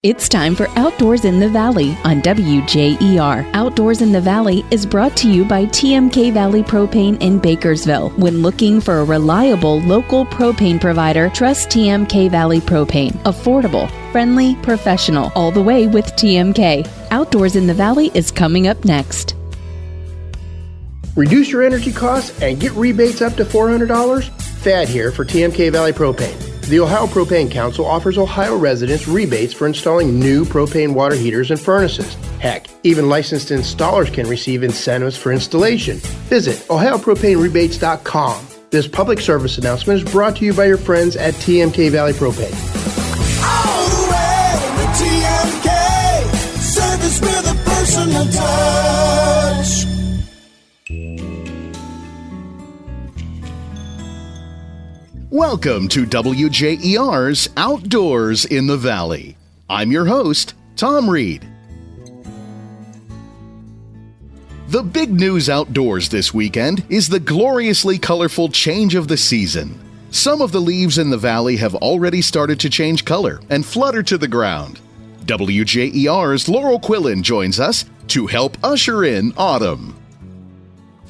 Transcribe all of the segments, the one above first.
It's time for Outdoors in the Valley on WJER. Outdoors in the Valley is brought to you by TMK Valley Propane in Bakersville. When looking for a reliable local propane provider, trust TMK Valley Propane. Affordable, friendly, professional, all the way with TMK. Outdoors in the Valley is coming up next. Reduce your energy costs and get rebates up to $400? Thad here for TMK Valley Propane. The Ohio Propane Council offers Ohio residents rebates for installing new propane water heaters and furnaces. Heck, even licensed installers can receive incentives for installation. Visit OhioPropaneRebates.com. This public service announcement is brought to you by your friends at TMK Valley Propane. All the way with TMK, service with a personal touch. Welcome to WJER's Outdoors in the Valley. I'm your host, Tom Reed. The big news outdoors this weekend is the gloriously colorful change of the season. Some of the leaves in the valley have already started to change color and flutter to the ground. WJER's Laurel Quillen joins us to help usher in autumn.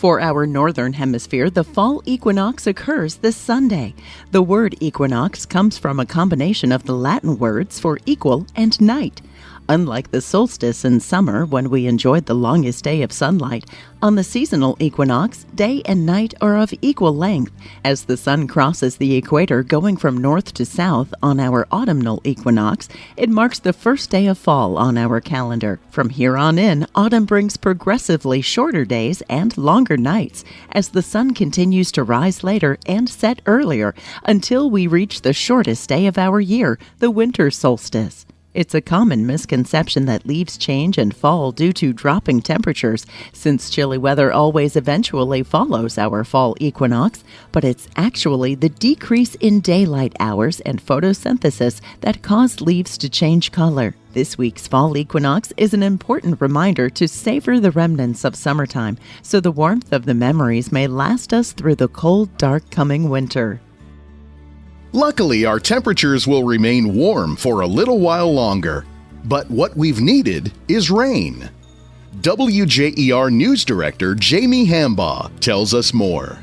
For our northern hemisphere, the fall equinox occurs this Sunday. The word equinox comes from a combination of the Latin words for equal and night. Unlike the solstice in summer, when we enjoyed the longest day of sunlight, on the seasonal equinox, day and night are of equal length. As the sun crosses the equator going from north to south on our autumnal equinox, it marks the first day of fall on our calendar. From here on in, autumn brings progressively shorter days and longer nights, as the sun continues to rise later and set earlier until we reach the shortest day of our year, the winter solstice. It's a common misconception that leaves change and fall due to dropping temperatures, since chilly weather always eventually follows our fall equinox, but it's actually the decrease in daylight hours and photosynthesis that cause leaves to change color. This week's fall equinox is an important reminder to savor the remnants of summertime, so the warmth of the memories may last us through the cold, dark coming winter. Luckily, our temperatures will remain warm for a little while longer, but what we've needed is rain. WJER News Director Jamie Hambaugh tells us more.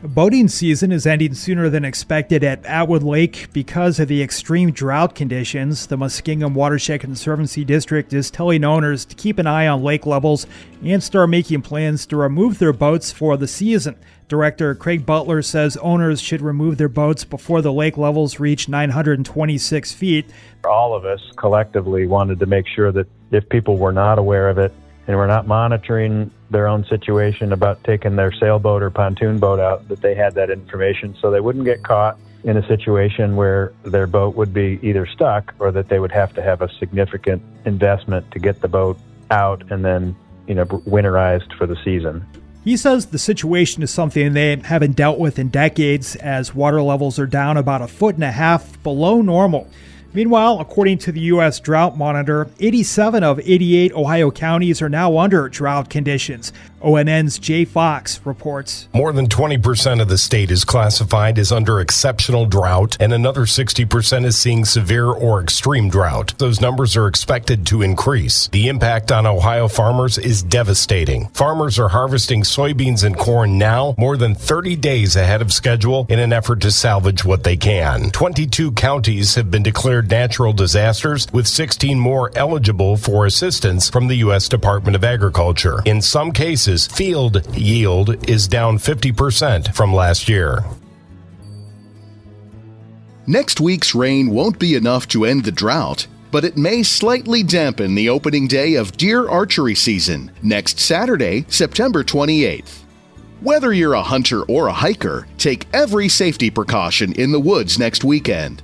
Boating season is ending sooner than expected at Atwood Lake because of the extreme drought conditions. The Muskingum Watershed Conservancy District is telling owners to keep an eye on lake levels and start making plans to remove their boats for the season. Director Craig Butler says owners should remove their boats before the lake levels reach 926 feet. All of us collectively wanted to make sure that if people were not aware of it and were not monitoring their own situation about taking their sailboat or pontoon boat out, that they had that information so they wouldn't get caught in a situation where their boat would be either stuck or that they would have to have a significant investment to get the boat out and then, winterized for the season. He says the situation is something they haven't dealt with in decades, as water levels are down about 1.5 feet below normal. Meanwhile, according to the U.S. Drought Monitor, 87 of 88 Ohio counties are now under drought conditions. ONN's Jay Fox reports. More than 20% of the state is classified as under exceptional drought, and another 60% is seeing severe or extreme drought. Those numbers are expected to increase. The impact on Ohio farmers is devastating. Farmers are harvesting soybeans and corn now, more than 30 days ahead of schedule, in an effort to salvage what they can. 22 counties have been declared natural disasters, with 16 more eligible for assistance from the U.S. Department of Agriculture. In some cases, field yield is down 50% from last year. Next week's rain won't be enough to end the drought, but it may slightly dampen the opening day of deer archery season next Saturday, September 28th. Whether you're a hunter or a hiker, take every safety precaution in the woods next weekend.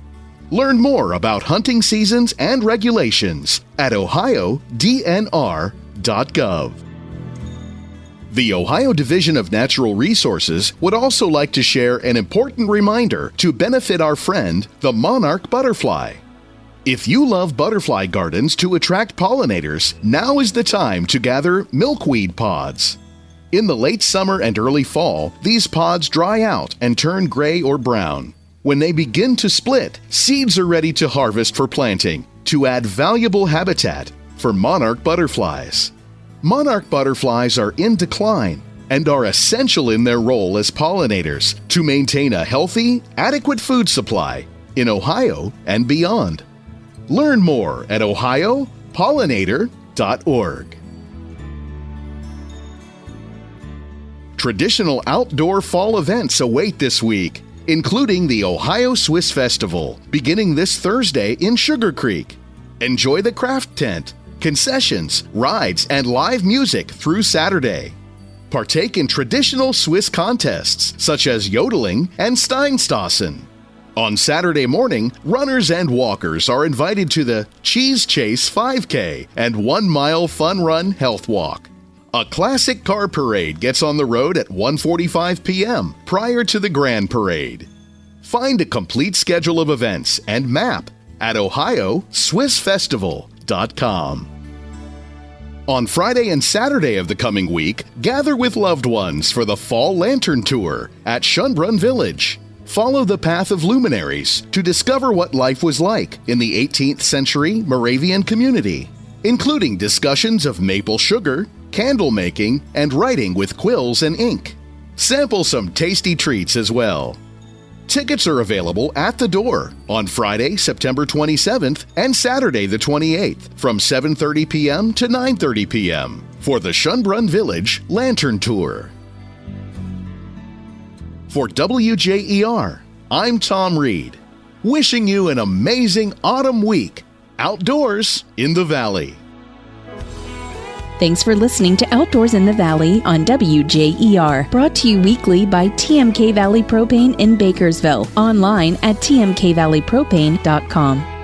Learn more about hunting seasons and regulations at ohiodnr.gov. The Ohio Division of Natural Resources would also like to share an important reminder to benefit our friend, the monarch butterfly. If you love butterfly gardens to attract pollinators, now is the time to gather milkweed pods. In the late summer and early fall, these pods dry out and turn gray or brown. When they begin to split, seeds are ready to harvest for planting to add valuable habitat for monarch butterflies. Monarch butterflies are in decline and are essential in their role as pollinators to maintain a healthy, adequate food supply in Ohio and beyond. Learn more at ohiopollinator.org. Traditional outdoor fall events await this week, including the Ohio Swiss Festival, beginning this Thursday in Sugar Creek. Enjoy the craft tent, concessions, rides, and live music through Saturday. Partake in traditional Swiss contests such as yodeling and Steinstossen. On Saturday morning, runners and walkers are invited to the Cheese Chase 5K and 1 mile fun run health walk. A classic car parade gets on the road at 1:45 p.m. prior to the Grand Parade. Find a complete schedule of events and map at ohioswissfestival.com. On Friday and Saturday of the coming week, gather with loved ones for the Fall Lantern Tour at Schönbrunn Village. Follow the path of luminaries to discover what life was like in the 18th century Moravian community, including discussions of maple sugar, candle making, and writing with quills and ink. Sample some tasty treats as well. Tickets are available at the door on Friday, September 27th and Saturday the 28th from 7:30 p.m. to 9:30 p.m. for the Schönbrunn Village Lantern Tour. For WJER, I'm Tom Reed, wishing you an amazing autumn week outdoors in the Valley. Thanks for listening to Outdoors in the Valley on WJER, brought to you weekly by TMK Valley Propane in Bakersville, online at tmkvalleypropane.com.